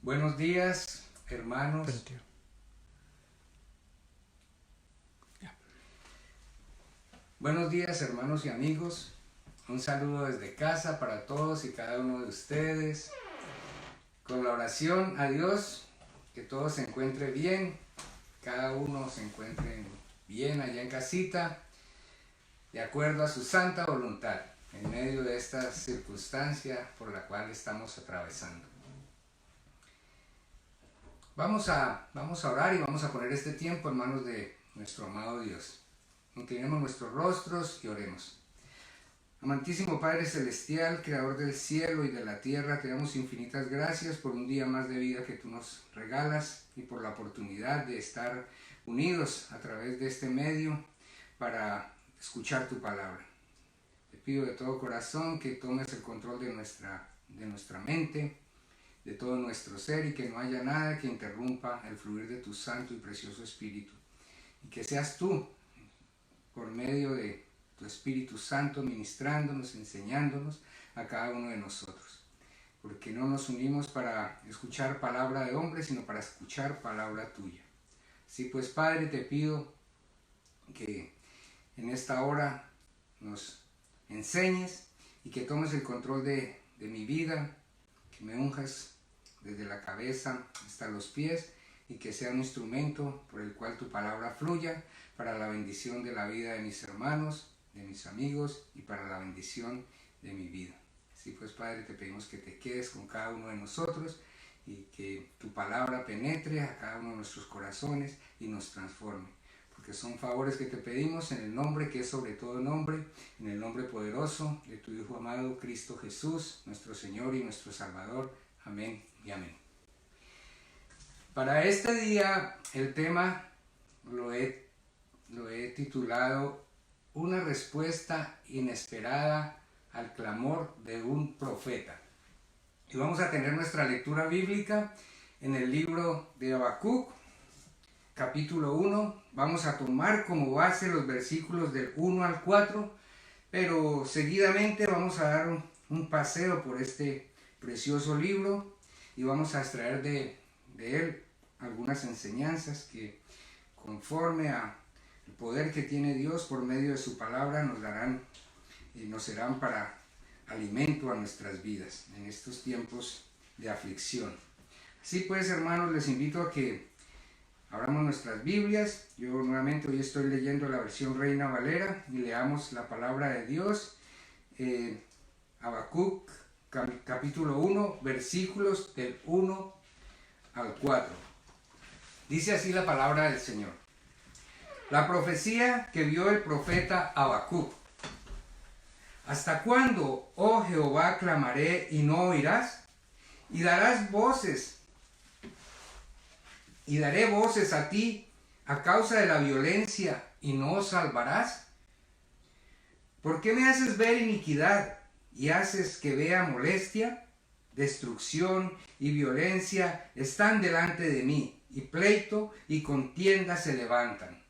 Buenos días, hermanos. Permitido. Buenos días, hermanos y amigos. Un saludo desde casa para todos y cada uno de ustedes. Con la oración a Dios, que todo se encuentre bien, cada uno se encuentre bien allá en casita, de acuerdo a su santa voluntad, en medio de esta circunstancia por la cual estamos atravesando. Vamos a orar y vamos a poner este tiempo en manos de nuestro amado Dios. Inclinemos nuestros rostros y oremos. Amantísimo Padre Celestial, Creador del cielo y de la tierra, te damos infinitas gracias por un día más de vida que tú nos regalas y por la oportunidad de estar unidos a través de este medio para escuchar tu palabra. Te pido de todo corazón que tomes el control de nuestra mente, de todo nuestro ser, y que no haya nada que interrumpa el fluir de tu santo y precioso Espíritu. Y que seas tú, por medio de tu Espíritu Santo, ministrándonos, enseñándonos a cada uno de nosotros. Porque no nos unimos para escuchar palabra de hombre, sino para escuchar palabra tuya. Así pues, Padre, te pido que en esta hora nos enseñes y que tomes el control de mi vida, que me unjas desde la cabeza hasta los pies y que sea un instrumento por el cual tu palabra fluya para la bendición de la vida de mis hermanos, de mis amigos y para la bendición de mi vida. Así pues, Padre, te pedimos que te quedes con cada uno de nosotros y que tu palabra penetre a cada uno de nuestros corazones y nos transforme. Porque son favores que te pedimos en el nombre que es sobre todo nombre, en el nombre poderoso de tu Hijo amado, Cristo Jesús, nuestro Señor y nuestro Salvador. Amén y amén. Para este día el tema lo he titulado Una respuesta inesperada al clamor de un profeta. Y vamos a tener nuestra lectura bíblica en el libro de Habacuc, capítulo 1. Vamos a tomar como base los versículos del 1 al 4, pero seguidamente vamos a dar un paseo por este precioso libro y vamos a extraer de él algunas enseñanzas que, conforme a el poder que tiene Dios por medio de su palabra, nos darán y nos serán para alimento a nuestras vidas en estos tiempos de aflicción. Así pues, hermanos, les invito a que abramos nuestras Biblias. Yo nuevamente hoy estoy leyendo la versión Reina Valera y leamos la palabra de Dios. Habacuc, capítulo 1, versículos del 1 al 4. Dice así la palabra del Señor. La profecía que vio el profeta Habacuc. ¿Hasta cuándo, oh Jehová, clamaré y no oirás? Y daré voces a ti a causa de la violencia y no os salvarás. ¿Por qué me haces ver iniquidad y haces que vea molestia? Destrucción y violencia están delante de mí, y pleito y contienda se levantan.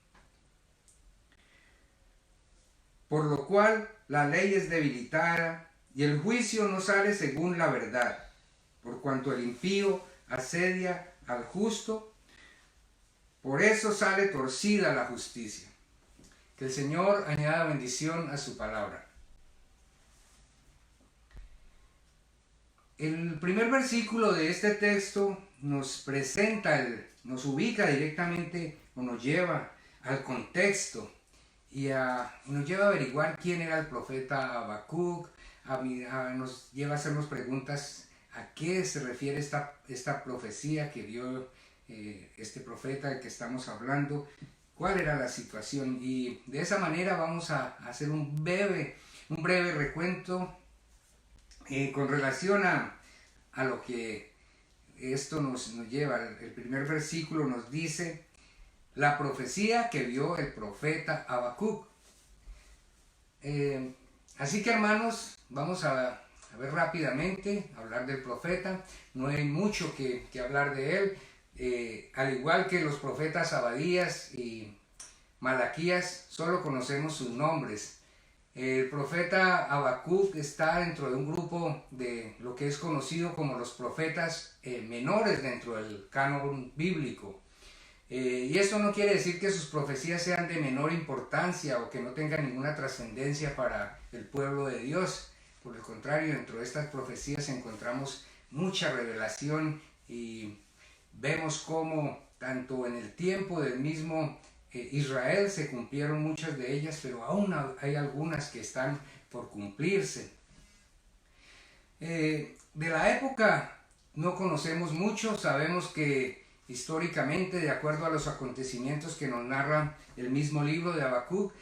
Por lo cual la ley es debilitada y el juicio no sale según la verdad, por cuanto el impío asedia al justo, por eso sale torcida la justicia. Que el Señor añada bendición a su palabra. El primer versículo de este texto nos presenta, nos ubica directamente o nos lleva al contexto y nos lleva a averiguar quién era el profeta Habacuc, nos lleva a hacernos preguntas a qué se refiere esta profecía que dio este profeta del que estamos hablando, cuál era la situación, y de esa manera vamos a hacer un breve recuento con relación a lo que esto nos lleva. El primer versículo nos dice la profecía que vio el profeta Habacuc. Así que, hermanos, vamos a ver rápidamente, hablar del profeta. No hay mucho que hablar de él. Al igual que los profetas Abadías y Malaquías, solo conocemos sus nombres. El profeta Habacuc está dentro de un grupo de lo que es conocido como los profetas menores dentro del canon bíblico. Y esto no quiere decir que sus profecías sean de menor importancia o que no tengan ninguna trascendencia para el pueblo de Dios. Por el contrario, dentro de estas profecías encontramos mucha revelación y vemos cómo tanto en el tiempo del mismo Israel se cumplieron muchas de ellas, pero aún hay algunas que están por cumplirse. De la época no conocemos mucho, sabemos que históricamente, de acuerdo a los acontecimientos que nos narra el mismo libro de Habacuc,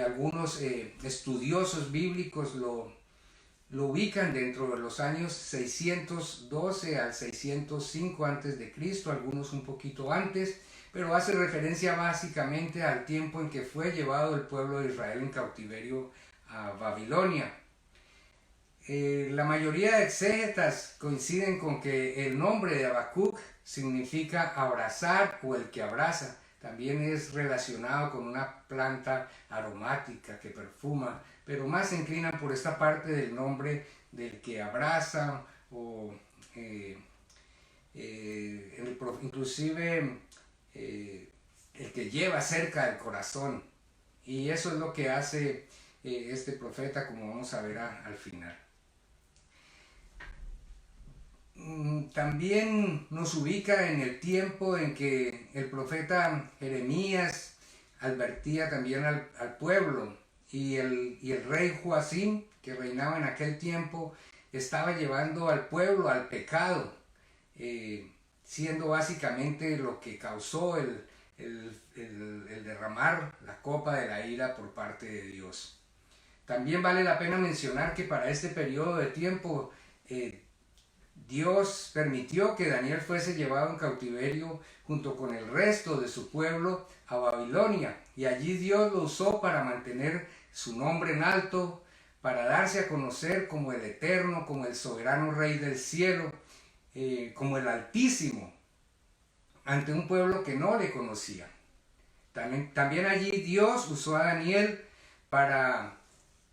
algunos estudiosos bíblicos lo ubican dentro de los años 612 al 605 a.C., algunos un poquito antes, pero hace referencia básicamente al tiempo en que fue llevado el pueblo de Israel en cautiverio a Babilonia. La mayoría de exégetas coinciden con que el nombre de Habacuc significa abrazar o el que abraza. También es relacionado con una planta aromática que perfuma, pero más se inclinan por esta parte del nombre del que abraza o inclusive el que lleva cerca del corazón. Y eso es lo que hace este profeta, como vamos a ver al final. También nos ubica en el tiempo en que el profeta Jeremías advertía también al pueblo, y el rey Joacim, que reinaba en aquel tiempo, estaba llevando al pueblo al pecado, siendo básicamente lo que causó el derramar la copa de la ira por parte de Dios. También vale la pena mencionar que para este periodo de tiempo Dios permitió que Daniel fuese llevado en cautiverio junto con el resto de su pueblo a Babilonia, y allí Dios lo usó para mantener su nombre en alto, para darse a conocer como el Eterno, como el soberano Rey del cielo, como el Altísimo, ante un pueblo que no le conocía. También allí Dios usó a Daniel para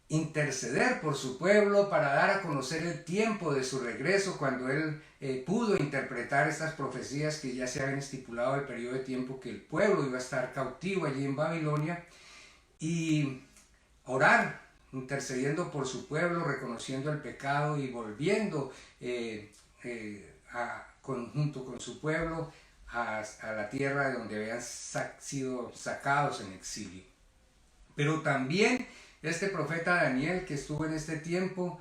interceder por su pueblo, para dar a conocer el tiempo de su regreso, cuando él pudo interpretar estas profecías que ya se habían estipulado el periodo de tiempo que el pueblo iba a estar cautivo allí en Babilonia, y orar, intercediendo por su pueblo, reconociendo el pecado y volviendo junto con su pueblo a la tierra de donde habían sido sacados en exilio. Pero también este profeta Daniel, que estuvo en este tiempo,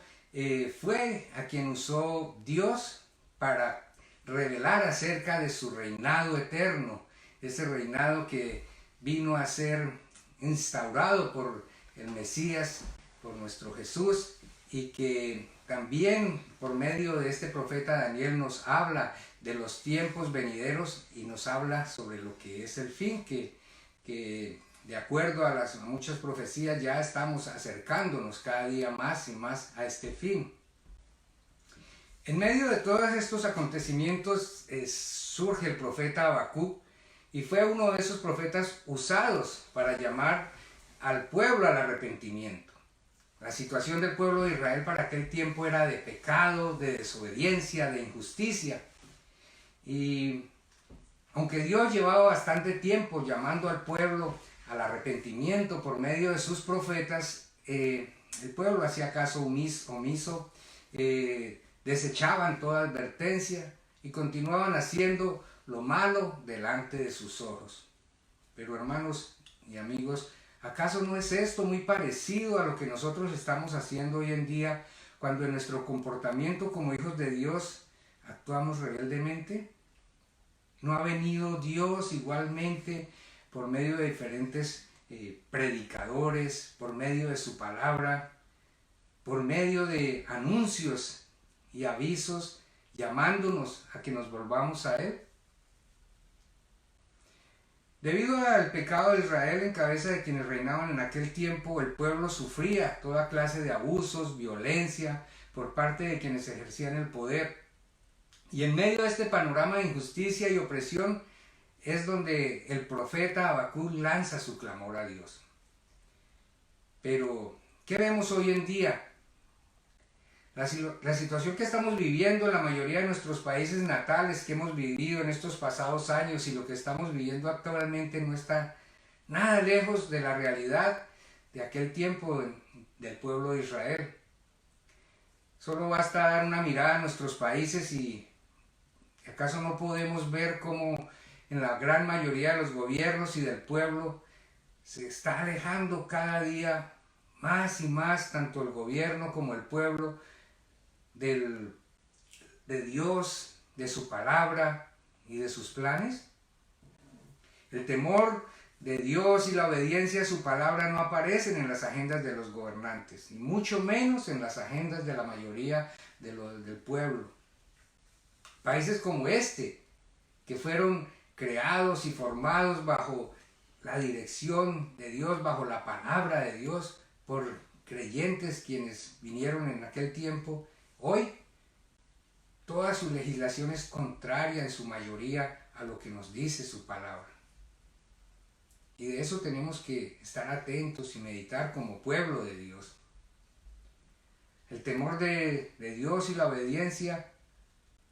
fue a quien usó Dios para revelar acerca de su reinado eterno, ese reinado que vino a ser instaurado por el Mesías, por nuestro Jesús, y que también por medio de este profeta Daniel nos habla de los tiempos venideros y nos habla sobre lo que es el fin, que de acuerdo a muchas profecías ya estamos acercándonos cada día más y más a este fin. En medio de todos estos acontecimientos surge el profeta Habacuc, y fue uno de esos profetas usados para llamar al pueblo al arrepentimiento. La situación del pueblo de Israel para aquel tiempo era de pecado, de desobediencia, de injusticia. Y aunque Dios llevaba bastante tiempo llamando al pueblo al arrepentimiento por medio de sus profetas, el pueblo hacía caso omiso, desechaban toda advertencia y continuaban haciendo lo malo delante de sus ojos. Pero hermanos y amigos, ¿acaso no es esto muy parecido a lo que nosotros estamos haciendo hoy en día, cuando en nuestro comportamiento como hijos de Dios actuamos rebeldemente? ¿No ha venido Dios igualmente por medio de diferentes predicadores, por medio de su palabra, por medio de anuncios y avisos, llamándonos a que nos volvamos a Él? Debido al pecado de Israel en cabeza de quienes reinaban en aquel tiempo, el pueblo sufría toda clase de abusos, violencia por parte de quienes ejercían el poder. Y en medio de este panorama de injusticia y opresión es donde el profeta Habacuc lanza su clamor a Dios. Pero ¿Qué vemos hoy en día? La situación que estamos viviendo en la mayoría de nuestros países natales, que hemos vivido en estos pasados años y lo que estamos viviendo actualmente no está nada lejos de la realidad de aquel tiempo del pueblo de Israel. Solo basta dar una mirada a nuestros países y ¿acaso no podemos ver cómo en la gran mayoría de los gobiernos y del pueblo se está alejando cada día más y más tanto el gobierno como el pueblo de Dios, de su palabra y de sus planes? El temor de Dios y la obediencia a su palabra no aparecen en las agendas de los gobernantes, y mucho menos en las agendas de la mayoría del pueblo. Países como este, que fueron creados y formados bajo la dirección de Dios, bajo la palabra de Dios, por creyentes quienes vinieron en aquel tiempo, hoy toda su legislación es contraria en su mayoría a lo que nos dice su palabra. Y de eso tenemos que estar atentos y meditar como pueblo de Dios. El temor de Dios y la obediencia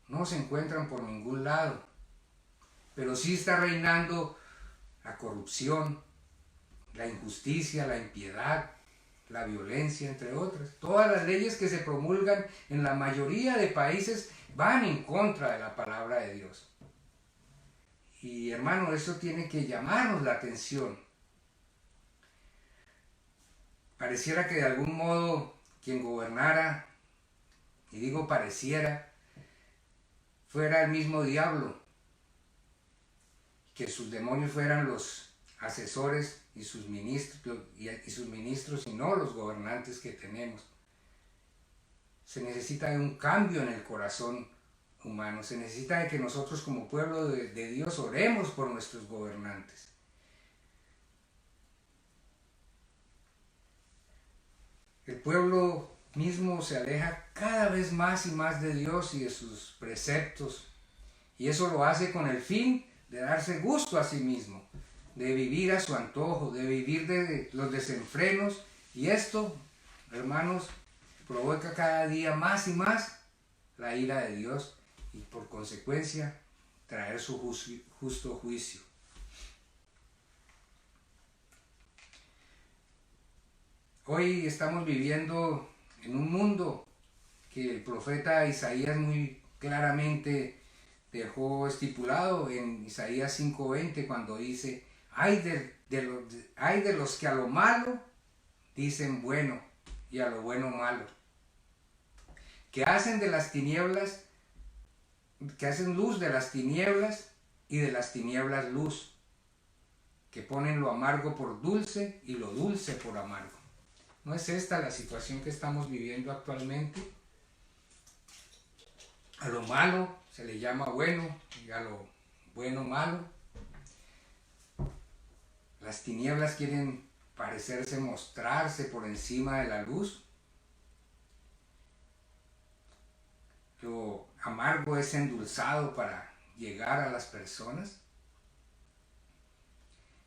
no se encuentran por ningún lado, pero sí está reinando la corrupción, la injusticia, la impiedad, la violencia, entre otras. Todas las leyes que se promulgan en la mayoría de países van en contra de la palabra de Dios. Y hermano, eso tiene que llamarnos la atención. Pareciera que de algún modo quien gobernara, y digo pareciera, fuera el mismo diablo, que sus demonios fueran los asesores y sus ministros y no los gobernantes que tenemos. Se necesita de un cambio en el corazón humano, se necesita de que nosotros como pueblo de Dios oremos por nuestros gobernantes. El pueblo mismo se aleja cada vez más y más de Dios y de sus preceptos, y eso lo hace con el fin de darse gusto a sí mismo, de vivir a su antojo, de vivir de los desenfrenos, y esto, hermanos, provoca cada día más y más la ira de Dios y por consecuencia traer su justo juicio. Hoy estamos viviendo en un mundo que el profeta Isaías muy claramente dejó estipulado en Isaías 5:20 cuando dice: hay de los que a lo malo dicen bueno y a lo bueno malo, que hacen luz de las tinieblas y de las tinieblas luz, que ponen lo amargo por dulce y lo dulce por amargo. ¿No es esta la situación que estamos viviendo actualmente? A lo malo se le llama bueno y a lo bueno malo. Las tinieblas quieren mostrarse por encima de la luz. Lo amargo es endulzado para llegar a las personas.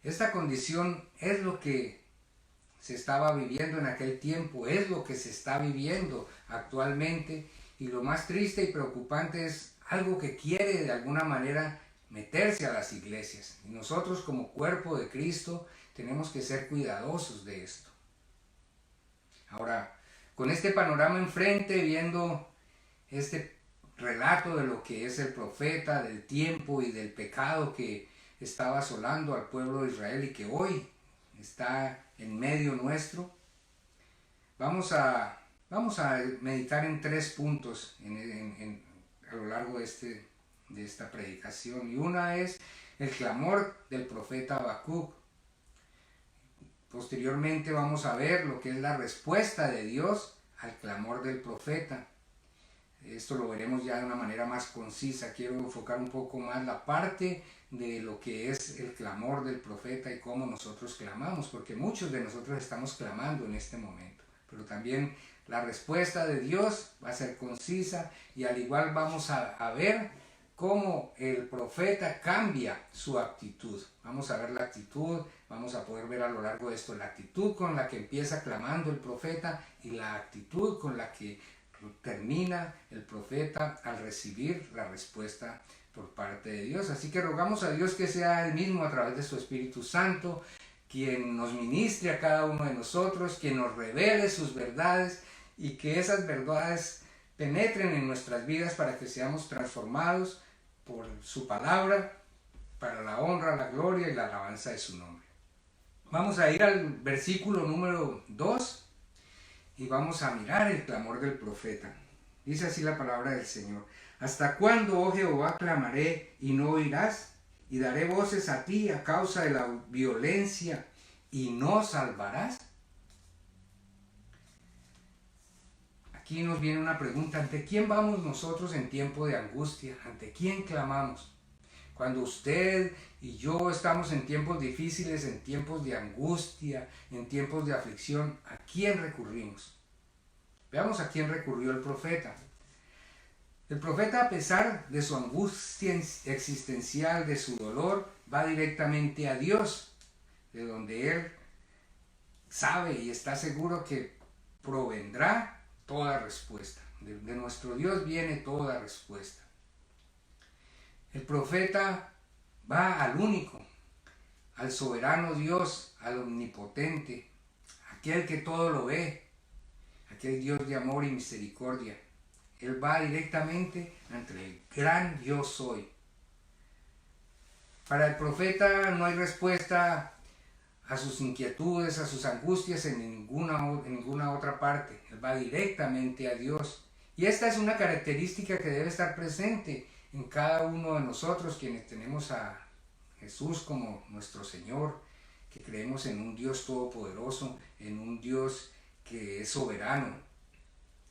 Esta condición es lo que se estaba viviendo en aquel tiempo, es lo que se está viviendo actualmente, y lo más triste y preocupante es algo que quiere de alguna manera meterse a las iglesias, y nosotros como cuerpo de Cristo tenemos que ser cuidadosos de esto. Ahora, con este panorama enfrente, viendo este relato de lo que es el profeta, del tiempo y del pecado que estaba asolando al pueblo de Israel y que hoy está en medio nuestro, vamos a meditar en 3 puntos a lo largo de esta predicación. Y una es el clamor del profeta Habacuc. Posteriormente vamos a ver lo que es la respuesta de Dios al clamor del profeta. Esto lo veremos ya de una manera más concisa. Quiero enfocar un poco más la parte de lo que es el clamor del profeta y cómo nosotros clamamos, porque muchos de nosotros estamos clamando en este momento, pero también la respuesta de Dios va a ser concisa, y al igual vamos a ver cómo el profeta cambia su actitud. Vamos a ver la actitud, vamos a poder ver a lo largo de esto la actitud con la que empieza clamando el profeta y la actitud con la que termina el profeta al recibir la respuesta por parte de Dios. Así que rogamos a Dios que sea Él mismo a través de su Espíritu Santo quien nos ministre a cada uno de nosotros, quien nos revele sus verdades y que esas verdades penetren en nuestras vidas para que seamos transformados por su palabra, para la honra, la gloria y la alabanza de su nombre. Vamos a ir al versículo número 2 y vamos a mirar el clamor del profeta. Dice así la palabra del Señor: ¿Hasta cuándo, oh Jehová, clamaré y no oirás? Y daré voces a ti a causa de la violencia y no salvarás. Aquí nos viene una pregunta: ¿ante quién vamos nosotros en tiempo de angustia? ¿Ante quién clamamos? Cuando usted y yo estamos en tiempos difíciles, en tiempos de angustia, en tiempos de aflicción, ¿a quién recurrimos? Veamos a quién recurrió el profeta. El profeta, a pesar de su angustia existencial, de su dolor, va directamente a Dios, de donde él sabe y está seguro que provendrá toda respuesta. De nuestro Dios viene toda respuesta. El profeta va al único, al soberano Dios, al omnipotente, aquel que todo lo ve, aquel Dios de amor y misericordia. Él va directamente ante el gran yo soy. Para el profeta no hay respuesta a sus inquietudes, a sus angustias en ninguna otra parte. Él va directamente a Dios. Y esta es una característica que debe estar presente en cada uno de nosotros, quienes tenemos a Jesús como nuestro Señor, que creemos en un Dios todopoderoso, en un Dios que es soberano.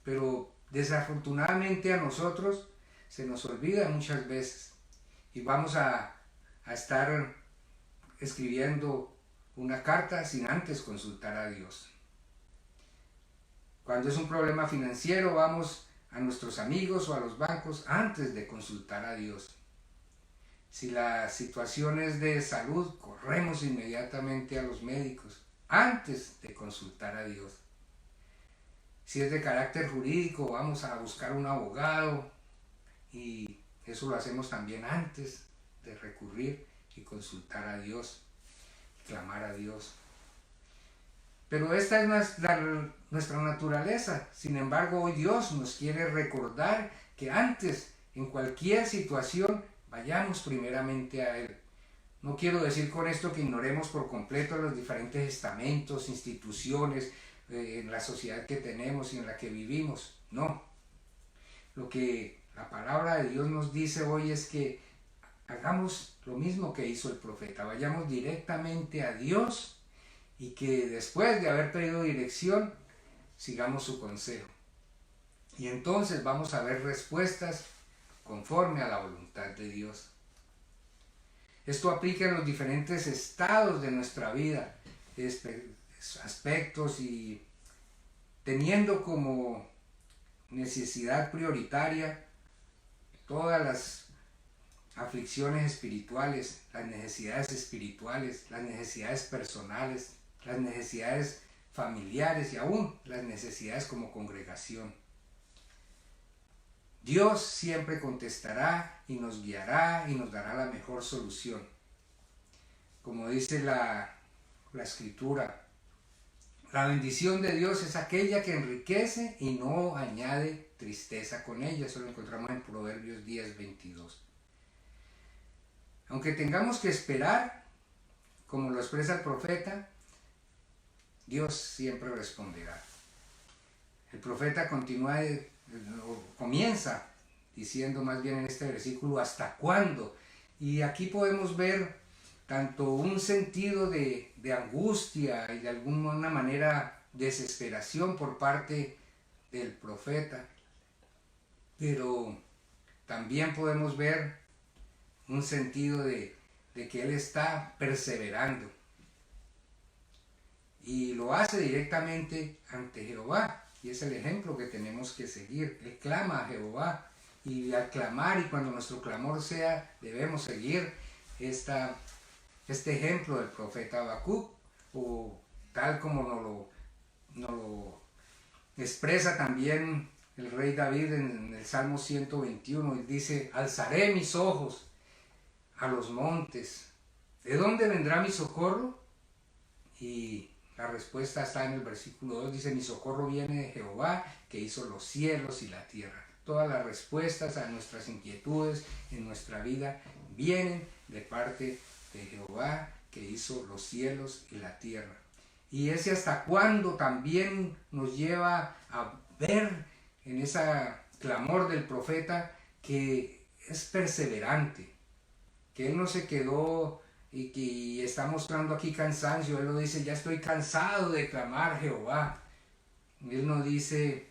Pero desafortunadamente a nosotros se nos olvida muchas veces y vamos a estar escribiendo una carta sin antes consultar a Dios. Cuando es un problema financiero, vamos a nuestros amigos o a los bancos antes de consultar a Dios. Si la situación es de salud, corremos inmediatamente a los médicos antes de consultar a Dios. Si es de carácter jurídico, vamos a buscar un abogado y eso lo hacemos también antes de recurrir y consultar a Dios, clamar a Dios. Pero esta es nuestra naturaleza. Sin embargo, hoy Dios nos quiere recordar que antes, en cualquier situación, vayamos primeramente a Él. No quiero decir con esto que ignoremos por completo los diferentes estamentos, instituciones, en la sociedad que tenemos y en la que vivimos. No. Lo que la palabra de Dios nos dice hoy es que hagamos lo mismo que hizo el profeta. Vayamos directamente a Dios y que después de haber pedido dirección, sigamos su consejo. Y entonces vamos a ver respuestas conforme a la voluntad de Dios. Esto aplica en los diferentes estados de nuestra vida, aspectos, y teniendo como necesidad prioritaria todas las aflicciones espirituales, las necesidades personales, las necesidades familiares y aún las necesidades como congregación. Dios siempre contestará y nos guiará y nos dará la mejor solución. Como dice la Escritura, la bendición de Dios es aquella que enriquece y no añade tristeza con ella. Eso lo encontramos en Proverbios 10:22. Aunque tengamos que esperar, como lo expresa el profeta, Dios siempre responderá. El profeta comienza diciendo más bien en este versículo: ¿hasta cuándo? Y aquí podemos ver tanto un sentido de angustia y de alguna manera desesperación por parte del profeta, pero también podemos ver un sentido de que él está perseverando y lo hace directamente ante Jehová, y es el ejemplo que tenemos que seguir. Él clama a Jehová y al clamar, y cuando nuestro clamor sea, debemos seguir este ejemplo del profeta Habacuc, o tal como nos lo expresa también el rey David en el Salmo 121, y dice: alzaré mis ojos a los montes, ¿de dónde vendrá mi socorro? Y la respuesta está en el versículo 2, dice: mi socorro viene de Jehová, que hizo los cielos y la tierra. Todas las respuestas a nuestras inquietudes en nuestra vida vienen de parte de Jehová, que hizo los cielos y la tierra. Y ese hasta cuándo también nos lleva a ver en ese clamor del profeta que es perseverante, que él no se quedó y que está mostrando aquí cansancio. Él no dice: ya estoy cansado de clamar, Jehová. Él no dice: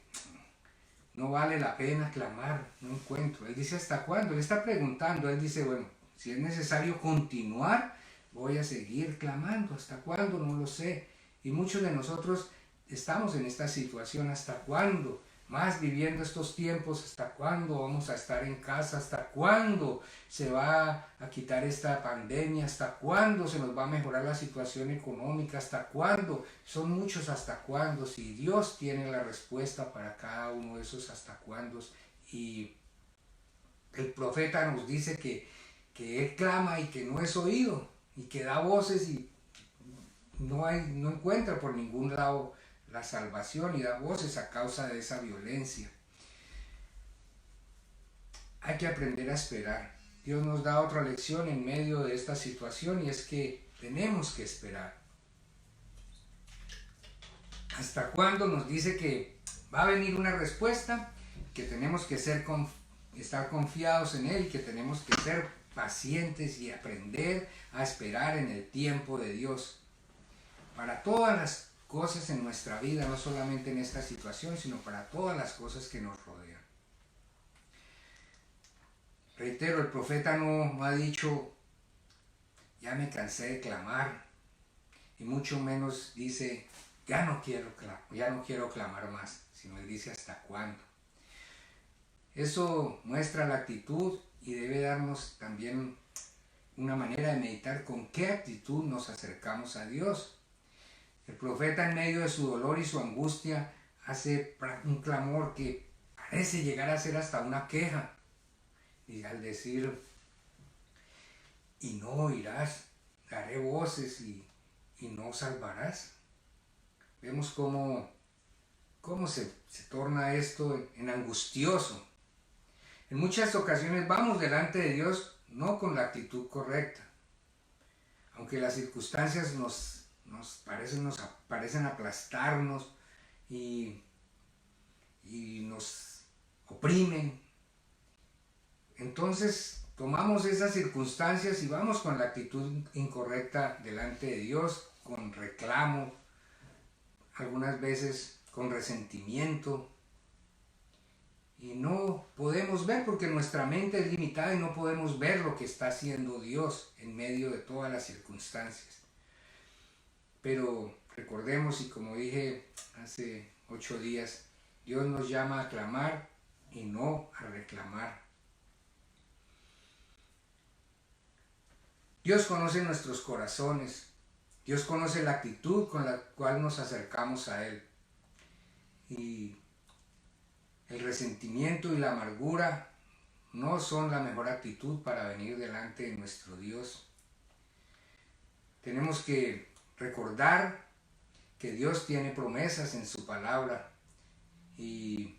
no vale la pena clamar, no encuentro. Él dice: ¿hasta cuándo? Él está preguntando. Él dice: bueno, si es necesario continuar, voy a seguir clamando. ¿Hasta cuándo? No lo sé. Y muchos de nosotros estamos en esta situación. ¿Hasta cuándo? Más viviendo estos tiempos, ¿hasta cuándo vamos a estar en casa? ¿Hasta cuándo se va a quitar esta pandemia? ¿Hasta cuándo se nos va a mejorar la situación económica? ¿Hasta cuándo? Son muchos hasta cuándo. Si Dios tiene la respuesta para cada uno de esos hasta cuándo. Y el profeta nos dice que él clama y que no es oído, y que da voces y no encuentra por ningún lado la salvación, y da voces a causa de esa violencia. Hay que aprender a esperar. Dios nos da otra lección en medio de esta situación, y es que tenemos que esperar. ¿Hasta cuándo? Nos dice que va a venir una respuesta, que tenemos que estar confiados en Él, y que tenemos que ser pacientes y aprender a esperar en el tiempo de Dios. Para todas las cosas en nuestra vida, no solamente en esta situación, sino para todas las cosas que nos rodean. Reitero, el profeta no ha dicho: ya me cansé de clamar, y mucho menos dice: ya no quiero clamar más, sino él dice: ¿hasta cuándo? Eso muestra la actitud, y debe darnos también una manera de meditar con qué actitud nos acercamos a Dios. El profeta, en medio de su dolor y su angustia, hace un clamor que parece llegar a ser hasta una queja. Y al decir: y no oirás, daré voces y no salvarás. Vemos cómo se torna esto en angustioso. En muchas ocasiones vamos delante de Dios no con la actitud correcta. Aunque las circunstancias nos parecen aplastarnos y nos oprimen, entonces tomamos esas circunstancias y vamos con la actitud incorrecta delante de Dios, con reclamo, algunas veces con resentimiento, y no podemos ver, porque nuestra mente es limitada y no podemos ver lo que está haciendo Dios en medio de todas las circunstancias. Pero recordemos, y como dije hace 8 días, Dios nos llama a clamar y no a reclamar. Dios conoce nuestros corazones. Dios conoce la actitud con la cual nos acercamos a Él. Y el resentimiento y la amargura no son la mejor actitud para venir delante de nuestro Dios. Tenemos que recordar que Dios tiene promesas en su palabra, y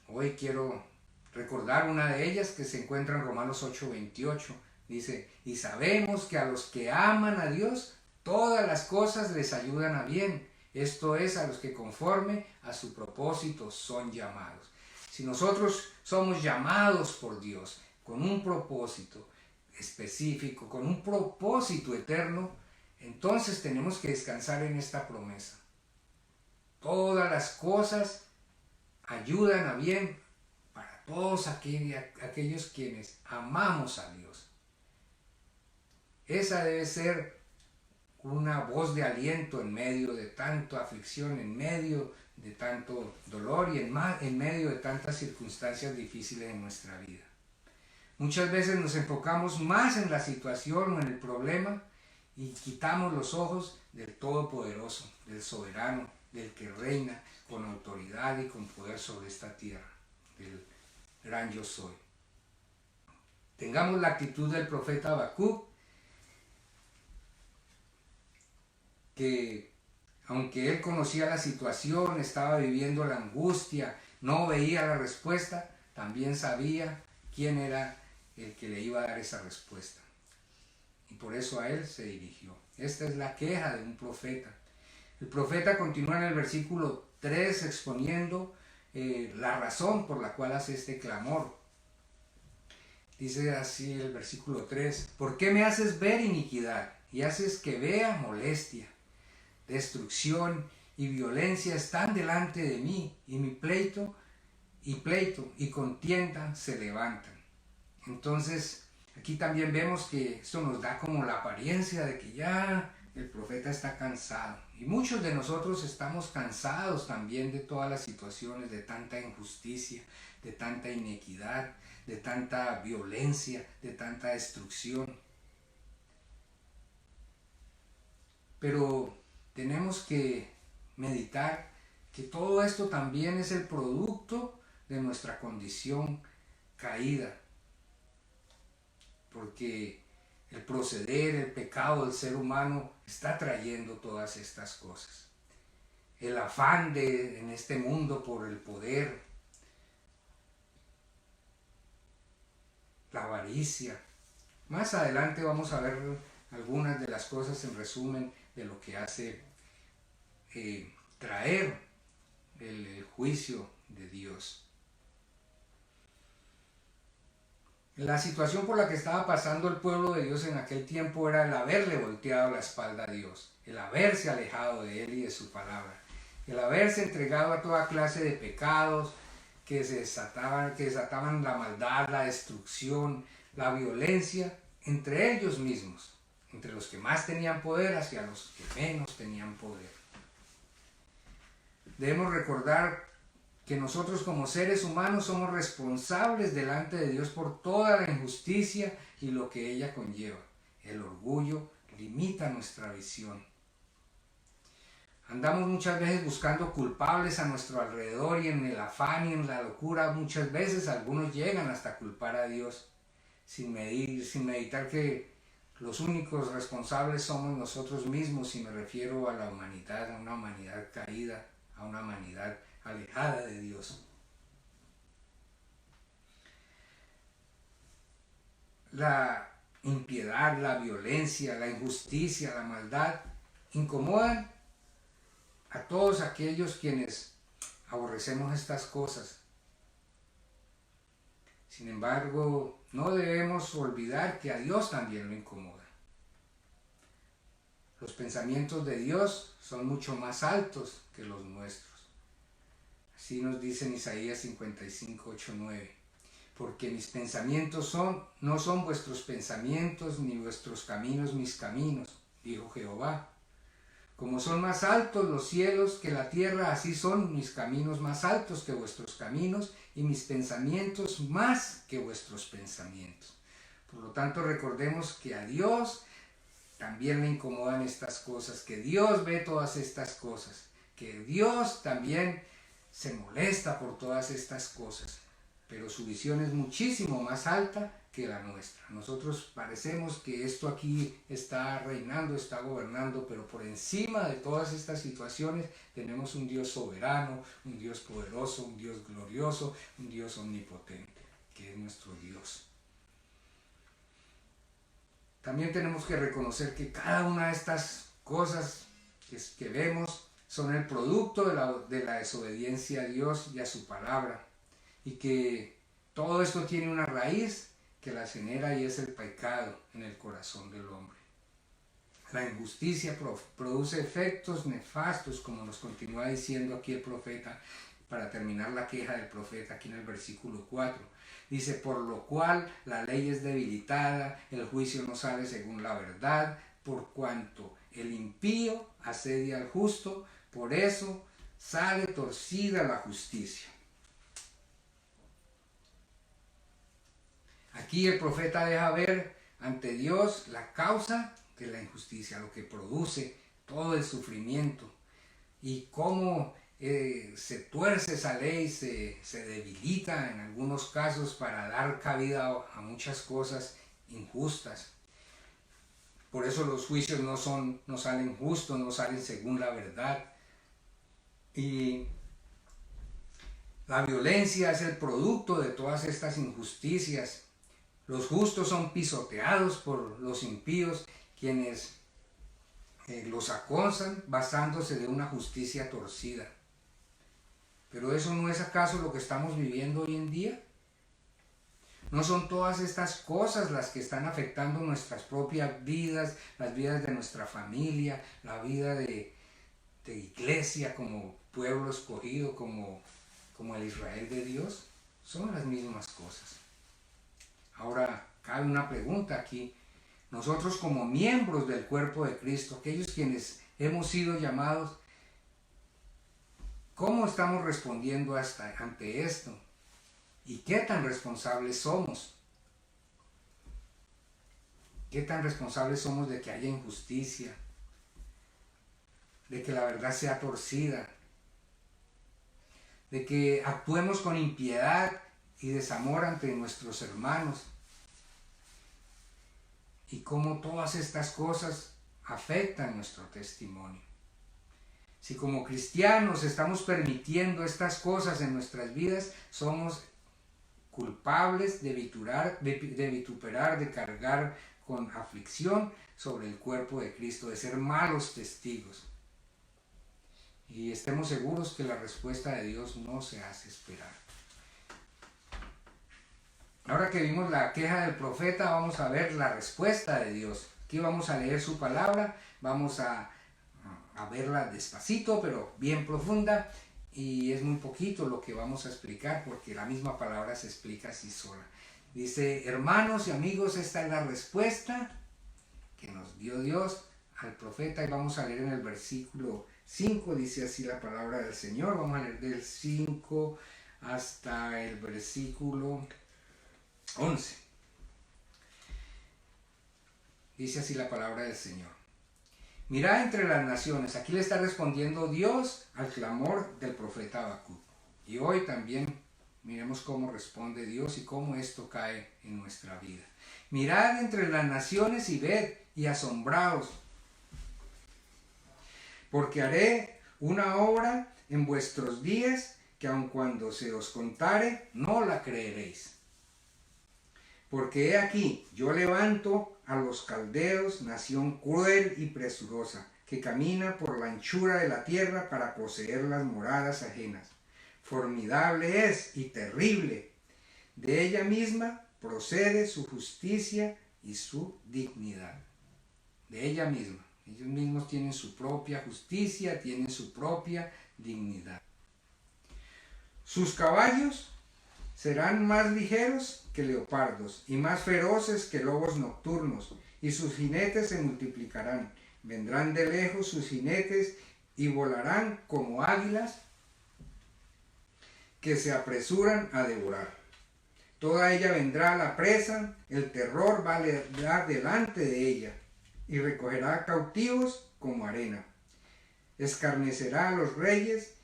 hoy quiero recordar una de ellas que se encuentra en Romanos 8:28. Dice: y sabemos que a los que aman a Dios, todas las cosas les ayudan a bien, esto es, a los que conforme a su propósito son llamados. Si nosotros somos llamados por Dios con un propósito específico, con un propósito eterno, entonces tenemos que descansar en esta promesa. Todas las cosas ayudan a bien para todos aquellos quienes amamos a Dios. Esa debe ser una voz de aliento en medio de tanta aflicción, en medio de tanto dolor y en medio de tantas circunstancias difíciles en nuestra vida. Muchas veces nos enfocamos más en la situación o en el problema y quitamos los ojos del Todopoderoso, del Soberano, del que reina con autoridad y con poder sobre esta tierra, del gran yo soy. Tengamos la actitud del profeta Habacuc, que aunque él conocía la situación, estaba viviendo la angustia, no veía la respuesta, también sabía quién era el que le iba a dar esa respuesta. Y por eso a él se dirigió. Esta es la queja de un profeta. El profeta continúa en el versículo 3 exponiendo la razón por la cual hace este clamor. Dice así el versículo 3: ¿Por qué me haces ver iniquidad y haces que vea molestia? Destrucción y violencia están delante de mí, y mi pleito y contienda se levantan. Entonces, aquí también vemos que esto nos da como la apariencia de que ya el profeta está cansado. Y muchos de nosotros estamos cansados también de todas las situaciones, de tanta injusticia, de tanta inequidad, de tanta violencia, de tanta destrucción. Pero tenemos que meditar que todo esto también es el producto de nuestra condición caída, porque el proceder, el pecado del ser humano está trayendo todas estas cosas. El afán en este mundo por el poder, la avaricia. Más adelante vamos a ver algunas de las cosas en resumen de lo que hace traer el juicio de Dios. La situación por la que estaba pasando el pueblo de Dios en aquel tiempo era el haberle volteado la espalda a Dios, el haberse alejado de Él y de su palabra, el haberse entregado a toda clase de pecados que desataban la maldad, la destrucción, la violencia entre ellos mismos, entre los que más tenían poder hacia los que menos tenían poder. Debemos recordar que nosotros como seres humanos somos responsables delante de Dios por toda la injusticia y lo que ella conlleva. El orgullo limita nuestra visión. Andamos muchas veces buscando culpables a nuestro alrededor y en el afán y en la locura muchas veces algunos llegan hasta culpar a Dios sin meditar que los únicos responsables somos nosotros mismos, y me refiero a la humanidad, a una humanidad caída, a una humanidad alejada de Dios. La impiedad, la violencia, la injusticia, la maldad incomodan a todos aquellos quienes aborrecemos estas cosas. Sin embargo, no debemos olvidar que a Dios también lo incomoda. Los pensamientos de Dios son mucho más altos que los nuestros. Así nos dice en Isaías 55, 8, 9. Porque mis pensamientos no son vuestros pensamientos, ni vuestros caminos mis caminos, dijo Jehová. Como son más altos los cielos que la tierra, así son mis caminos más altos que vuestros caminos, y mis pensamientos más que vuestros pensamientos. Por lo tanto, recordemos que a Dios también le incomodan estas cosas, que Dios ve todas estas cosas, que Dios también se molesta por todas estas cosas, pero su visión es muchísimo más alta que la nuestra. Nosotros parecemos que esto aquí está reinando, está gobernando, pero por encima de todas estas situaciones tenemos un Dios soberano, un Dios poderoso, un Dios glorioso, un Dios omnipotente, que es nuestro Dios. También tenemos que reconocer que cada una de estas cosas que vemos son el producto de la desobediencia a Dios y a su palabra, y que todo esto tiene una raíz que las genera, y es el pecado en el corazón del hombre. La injusticia produce efectos nefastos, como nos continúa diciendo aquí el profeta, para terminar la queja del profeta aquí en el versículo 4. Dice: por lo cual la ley es debilitada, el juicio no sale según la verdad, por cuanto El impío asedia al justo, por eso sale torcida la justicia. Aquí el profeta deja ver ante Dios la causa de la injusticia, lo que produce todo el sufrimiento y cómo se tuerce esa ley, se debilita en algunos casos para dar cabida a muchas cosas injustas. Por eso los juicios no salen justos, no salen según la verdad. Y la violencia es el producto de todas estas injusticias. Los justos son pisoteados por los impíos, quienes los acosan basándose de una justicia torcida. ¿Pero eso no es acaso lo que estamos viviendo hoy en día? ¿No son todas estas cosas las que están afectando nuestras propias vidas, las vidas de nuestra familia, la vida de iglesia como pueblo escogido, como el Israel de Dios? Son las mismas cosas. Ahora, cabe una pregunta aquí. Nosotros como miembros del cuerpo de Cristo, aquellos quienes hemos sido llamados, ¿cómo estamos respondiendo ante esto? ¿Y qué tan responsables somos? ¿Qué tan responsables somos de que haya injusticia? De que la verdad sea torcida? De que actuemos con impiedad y desamor ante nuestros hermanos? Y cómo todas estas cosas afectan nuestro testimonio. Si como cristianos estamos permitiendo estas cosas en nuestras vidas, somos culpables de vituperar, de cargar con aflicción sobre el cuerpo de Cristo, de ser malos testigos. Y estemos seguros que la respuesta de Dios no se hace esperar. Ahora que vimos la queja del profeta, vamos a ver la respuesta de Dios. Aquí vamos a leer su palabra, vamos a verla despacito, pero bien profunda, y es muy poquito lo que vamos a explicar porque la misma palabra se explica así sola. Dice: hermanos y amigos, esta es la respuesta que nos dio Dios al profeta, y vamos a leer en el versículo 5, dice así la palabra del Señor. Vamos a leer del 5 hasta el versículo 11. Dice así la palabra del Señor: mirad entre las naciones. Aquí le está respondiendo Dios al clamor del profeta Habacuc. Y hoy también miremos cómo responde Dios y cómo esto cae en nuestra vida. Mirad entre las naciones y ved y asombraos, porque haré una obra en vuestros días que aun cuando se os contare, no la creeréis. Porque he aquí, yo levanto a los caldeos, nación cruel y presurosa, que camina por la anchura de la tierra para poseer las moradas ajenas. Formidable es y terrible. De ella misma procede su justicia y su dignidad. De ella misma. Ellos mismos tienen su propia justicia, tienen su propia dignidad. Sus caballos serán más ligeros que leopardos y más feroces que lobos nocturnos, y sus jinetes se multiplicarán. Vendrán de lejos sus jinetes y volarán como águilas que se apresuran a devorar. Toda ella vendrá a la presa, el terror va delante de ella, y recogerá cautivos como arena. Escarnecerá a los reyes,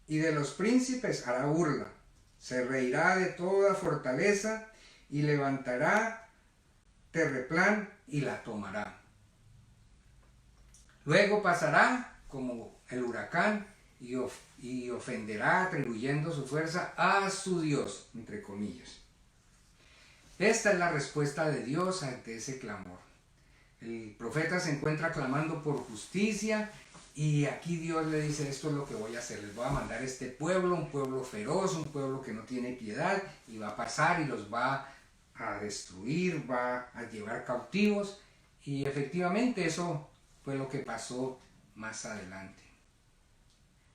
y de los príncipes hará burla. Se reirá de toda fortaleza, y levantará terreplán y la tomará. Luego pasará como el huracán y ofenderá, atribuyendo su fuerza a su Dios, entre comillas. Esta es la respuesta de Dios ante ese clamor. El profeta se encuentra clamando por justicia, y aquí Dios le dice: esto es lo que voy a hacer, les voy a mandar este pueblo, un pueblo feroz, un pueblo que no tiene piedad, y va a pasar y los va a destruir, va a llevar cautivos. Y efectivamente eso fue lo que pasó más adelante.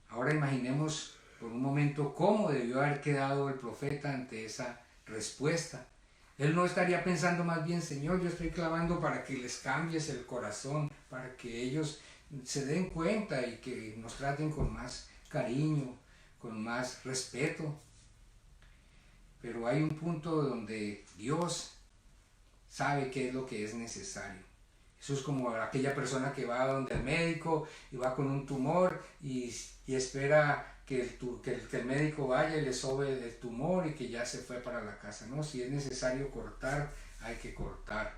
Ahora imaginemos por un momento cómo debió haber quedado el profeta ante esa respuesta. Él no estaría pensando más bien, Señor, yo estoy clamando para que les cambies el corazón, para que ellos se den cuenta y que nos traten con más cariño, con más respeto. Pero hay un punto donde Dios sabe qué es lo que es necesario. Eso es como aquella persona que va donde el médico y va con un tumor y espera que el médico vaya y le sobe el tumor y que ya se fue para la casa. No, si es necesario cortar, hay que cortar.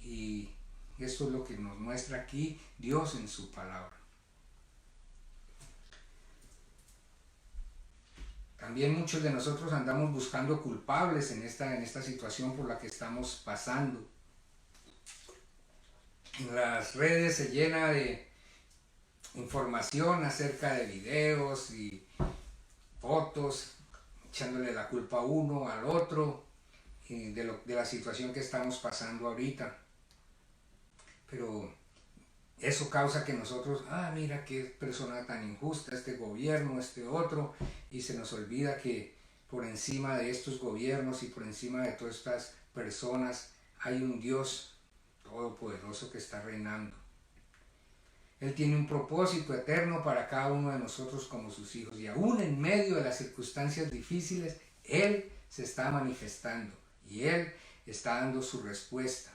Y esto es lo que nos muestra aquí Dios en su palabra. También muchos de nosotros andamos buscando culpables en esta situación por la que estamos pasando. En las redes se llena de información acerca de videos y fotos, echándole la culpa a uno, al otro, de la situación que estamos pasando ahorita. Pero eso causa que nosotros, mira qué persona tan injusta, este gobierno, este otro, y se nos olvida que por encima de estos gobiernos y por encima de todas estas personas hay un Dios todopoderoso que está reinando. Él tiene un propósito eterno para cada uno de nosotros como sus hijos, y aún en medio de las circunstancias difíciles, Él se está manifestando y Él está dando su respuesta.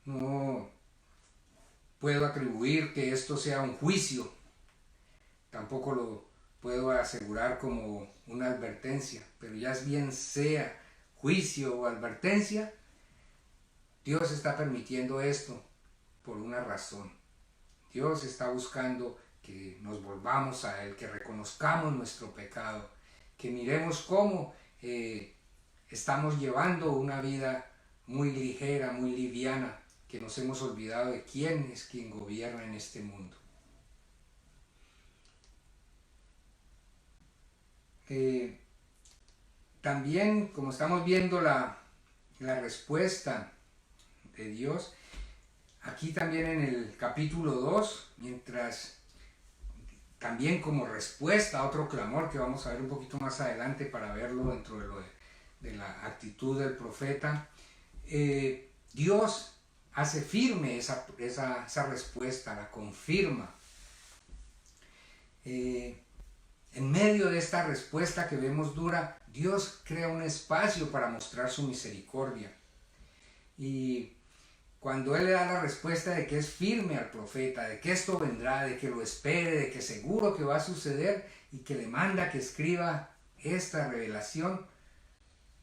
No puedo atribuir que esto sea un juicio, tampoco lo puedo asegurar como una advertencia, pero ya bien sea juicio o advertencia, Dios está permitiendo esto por una razón. Dios está buscando que nos volvamos a Él, que reconozcamos nuestro pecado, que miremos cómo estamos llevando una vida muy ligera, muy liviana, que nos hemos olvidado de quién es quien gobierna en este mundo. También, como estamos viendo la respuesta de Dios, aquí también en el capítulo 2, mientras también como respuesta a otro clamor que vamos a ver un poquito más adelante para verlo dentro de la actitud del profeta, Dios hace firme esa respuesta, la confirma. En medio de esta respuesta que vemos dura, Dios crea un espacio para mostrar su misericordia. Y cuando Él le da la respuesta de que es firme al profeta, de que esto vendrá, de que lo espere, de que seguro que va a suceder y que le manda que escriba esta revelación,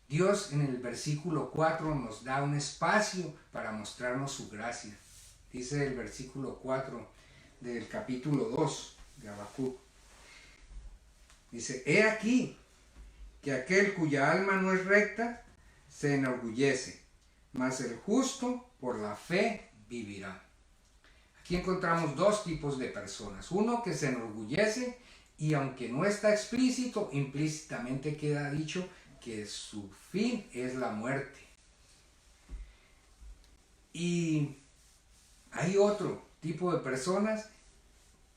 Dios en el versículo 4 nos da un espacio para mostrarnos su gracia. Dice el versículo 4 del capítulo 2 de Habacuc. Dice, he aquí que aquel cuya alma no es recta se enorgullece, mas el justo por la fe vivirá. Aquí encontramos dos tipos de personas. Uno que se enorgullece y aunque no está explícito, implícitamente queda dicho que su fin es la muerte. Y hay otro tipo de personas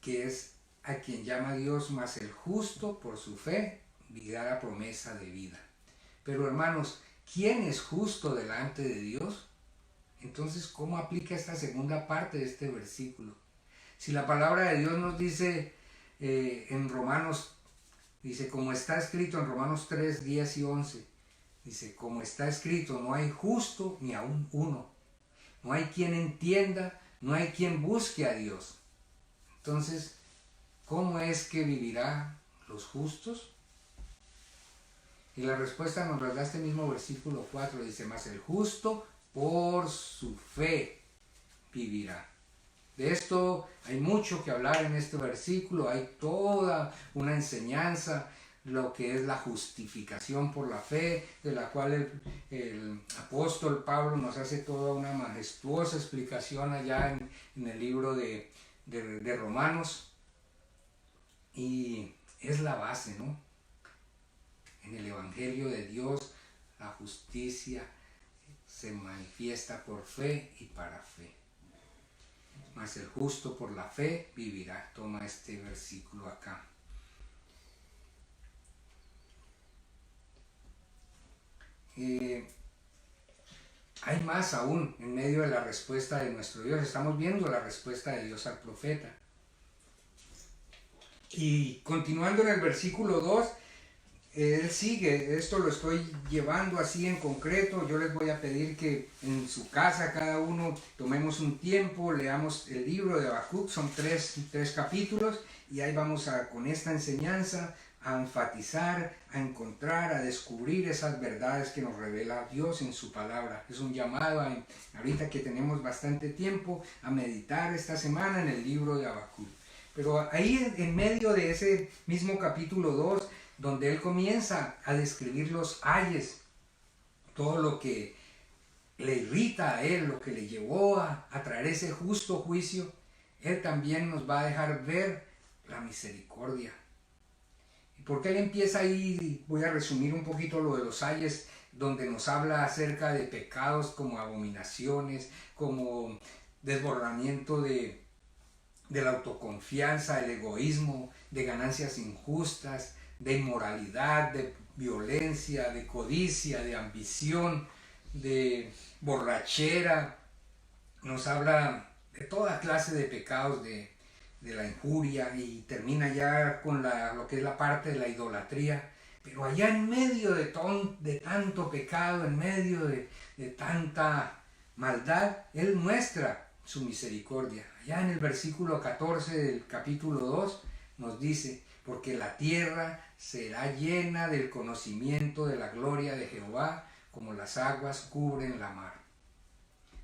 que es a quien llama Dios, más el justo por su fe vivirá la promesa de vida. Pero hermanos, ¿quién es justo delante de Dios? Entonces, ¿cómo aplica esta segunda parte de este versículo? Si la palabra de Dios nos dice en Romanos, dice, como está escrito en Romanos 3, 10 y 11, dice, como está escrito, no hay justo ni aún uno. No hay quien entienda, no hay quien busque a Dios. Entonces, ¿cómo es que vivirán los justos? Y la respuesta nos la da este mismo versículo 4, dice, mas el justo por su fe vivirá. De esto hay mucho que hablar en este versículo, hay toda una enseñanza, lo que es la justificación por la fe, de la cual el apóstol Pablo nos hace toda una majestuosa explicación allá en el libro de Romanos, y es la base, ¿no? En el Evangelio de Dios, la justicia se manifiesta por fe y para fe. Mas el justo por la fe vivirá. Toma este versículo acá. eh, hay más aún en medio de la respuesta de nuestro Dios. Estamos viendo la respuesta de Dios al profeta. Y continuando en el versículo 2, él sigue, esto lo estoy llevando así en concreto. Yo les voy a pedir que en su casa cada uno tomemos un tiempo, leamos el libro de Habacuc, son tres capítulos, y ahí vamos con esta enseñanza a enfatizar, a encontrar, a descubrir esas verdades que nos revela Dios en su palabra. Es un llamado, ahorita que tenemos bastante tiempo, a meditar esta semana en el libro de Habacuc. Pero ahí en medio de ese mismo capítulo 2, donde él comienza a describir los ayes, todo lo que le irrita a él, lo que le llevó a traer ese justo juicio, él también nos va a dejar ver la misericordia. ¿Y por qué él empieza ahí? Voy a resumir un poquito lo de los ayes, donde nos habla acerca de pecados como abominaciones, como desbordamiento de la autoconfianza, el egoísmo, de ganancias injustas, de inmoralidad, de violencia, de codicia, de ambición, de borrachera. Nos habla de toda clase de pecados, de la injuria, y termina ya con lo que es la parte de la idolatría. Pero allá en medio de tanto pecado, en medio de tanta maldad, él muestra su misericordia. Allá en el versículo 14 del capítulo 2 nos dice: porque la tierra será llena del conocimiento de la gloria de Jehová, como las aguas cubren la mar.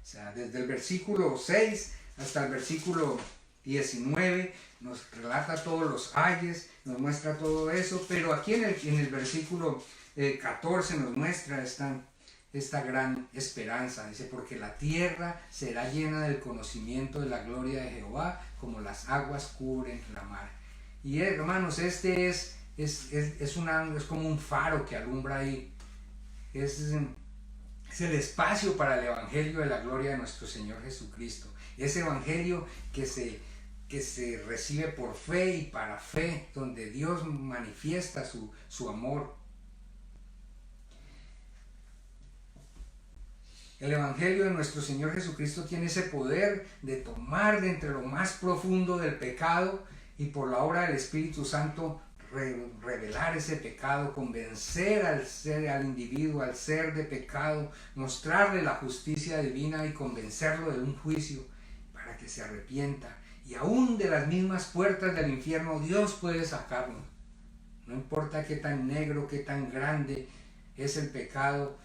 O sea, desde el versículo 6 hasta el versículo 19 nos relata todos los ayes, nos muestra todo eso, pero aquí en el versículo 14 nos muestra esta gran esperanza. Dice: porque la tierra será llena del conocimiento de la gloria de Jehová, como las aguas cubren la mar. Y hermanos, este es como un faro que alumbra ahí. Es el espacio para el evangelio de la gloria de nuestro Señor Jesucristo. Ese evangelio que se recibe por fe y para fe, donde Dios manifiesta su amor. El evangelio de nuestro Señor Jesucristo tiene ese poder de tomar de entre lo más profundo del pecado, y por la obra del Espíritu Santo revelar ese pecado, convencer al individuo, al ser de pecado, mostrarle la justicia divina y convencerlo de un juicio para que se arrepienta. Y aún de las mismas puertas del infierno Dios puede sacarnos. No importa qué tan negro, qué tan grande es el pecado,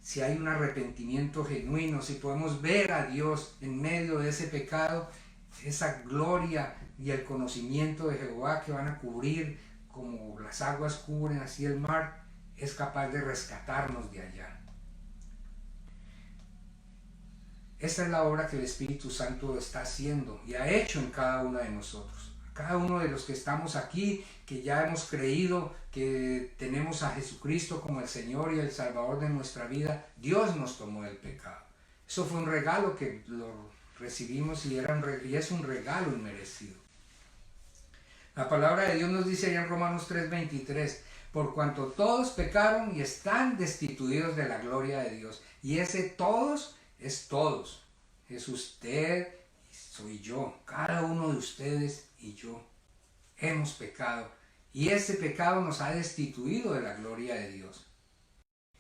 si hay un arrepentimiento genuino, si podemos ver a Dios en medio de ese pecado, esa gloria y el conocimiento de Jehová que van a cubrir como las aguas cubren así el mar, es capaz de rescatarnos de allá. Esta es la obra que el Espíritu Santo está haciendo y ha hecho en cada uno de nosotros. Cada uno de los que estamos aquí, que ya hemos creído que tenemos a Jesucristo como el Señor y el Salvador de nuestra vida, Dios nos tomó del pecado. Eso fue un regalo que lo recibimos y es un regalo inmerecido. La palabra de Dios nos dice allá en Romanos 3:23: por cuanto todos pecaron y están destituidos de la gloria de Dios. Y ese todos es todos. Es usted y soy yo. Cada uno de ustedes y yo hemos pecado. Y ese pecado nos ha destituido de la gloria de Dios.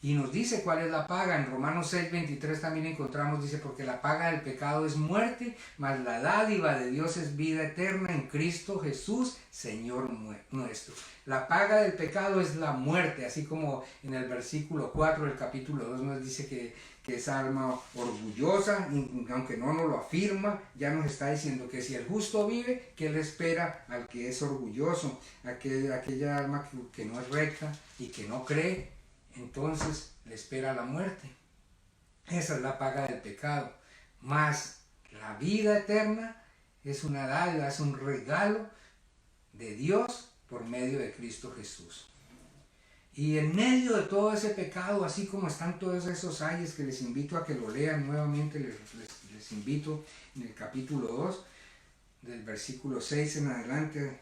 Y nos dice cuál es la paga. En Romanos 6:23 también encontramos, dice: porque la paga del pecado es muerte, mas la dádiva de Dios es vida eterna en Cristo Jesús, Señor nuestro. La paga del pecado es la muerte, así como en el versículo 4 del capítulo 2 nos dice que esa alma orgullosa, aunque no nos lo afirma, ya nos está diciendo que si el justo vive, ¿qué le espera al que es orgulloso? Aquella alma que no es recta y que no cree, entonces le espera la muerte. Esa es la paga del pecado. Mas la vida eterna es una dádiva, es un regalo de Dios por medio de Cristo Jesús. Y en medio de todo ese pecado, así como están todos esos ayes que les invito a que lo lean nuevamente, les invito en el capítulo 2, del versículo 6 en adelante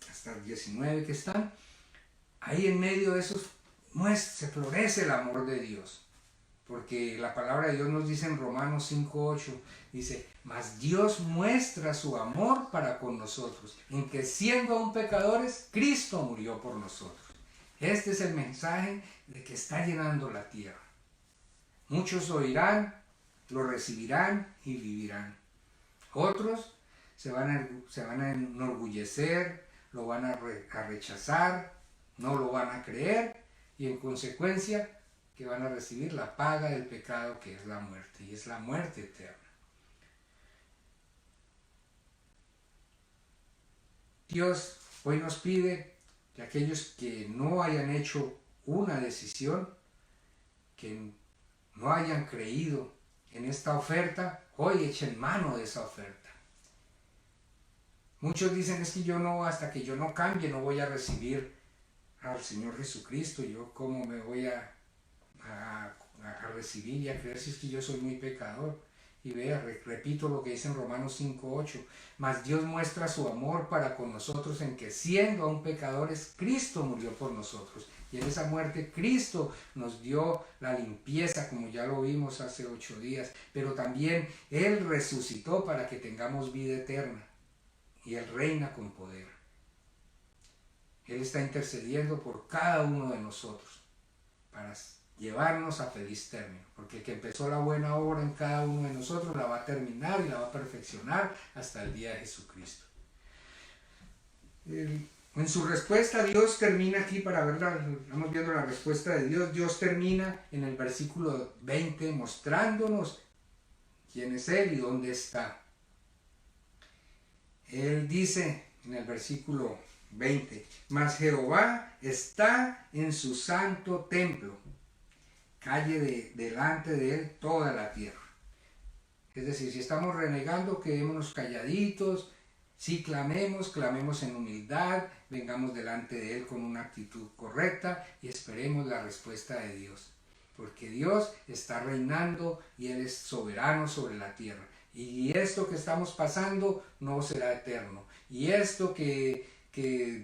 hasta el 19 que están, ahí en medio de esos se florece el amor de Dios. Porque la palabra de Dios nos dice en Romanos 5:8, dice, mas Dios muestra su amor para con nosotros, en que siendo aún pecadores, Cristo murió por nosotros. Este es el mensaje de que está llenando la tierra. Muchos oirán, lo recibirán y vivirán. Otros se van a enorgullecer, lo van a rechazar, no lo van a creer y en consecuencia que van a recibir la paga del pecado, que es la muerte, y es la muerte eterna. Dios hoy nos pide que aquellos que no hayan hecho una decisión, que no hayan creído en esta oferta, hoy echen mano de esa oferta. Muchos dicen, es que yo no, hasta que yo no cambie, no voy a recibir al Señor Jesucristo. Yo cómo me voy a recibir y a creer si es que yo soy muy pecador. Y vea, repito lo que dice en Romanos 5:8, mas Dios muestra su amor para con nosotros en que siendo aún pecadores, Cristo murió por nosotros. Y en esa muerte Cristo nos dio la limpieza, como ya lo vimos hace 8 días, pero también Él resucitó para que tengamos vida eterna. Y Él reina con poder. Él está intercediendo por cada uno de nosotros para llevarnos a feliz término, porque el que empezó la buena obra en cada uno de nosotros la va a terminar y la va a perfeccionar hasta el día de Jesucristo. En su respuesta, Dios termina aquí, para verla, estamos viendo la respuesta de Dios. Dios termina en el versículo 20 mostrándonos quién es Él y dónde está. Él dice en el versículo 20, mas Jehová está en su santo templo, calle delante de Él toda la tierra. Es decir, si estamos renegando, quedémonos calladitos, si clamemos en humildad, vengamos delante de Él con una actitud correcta y esperemos la respuesta de Dios. Porque Dios está reinando y Él es soberano sobre la tierra. Y esto que estamos pasando no será eterno. Y esto que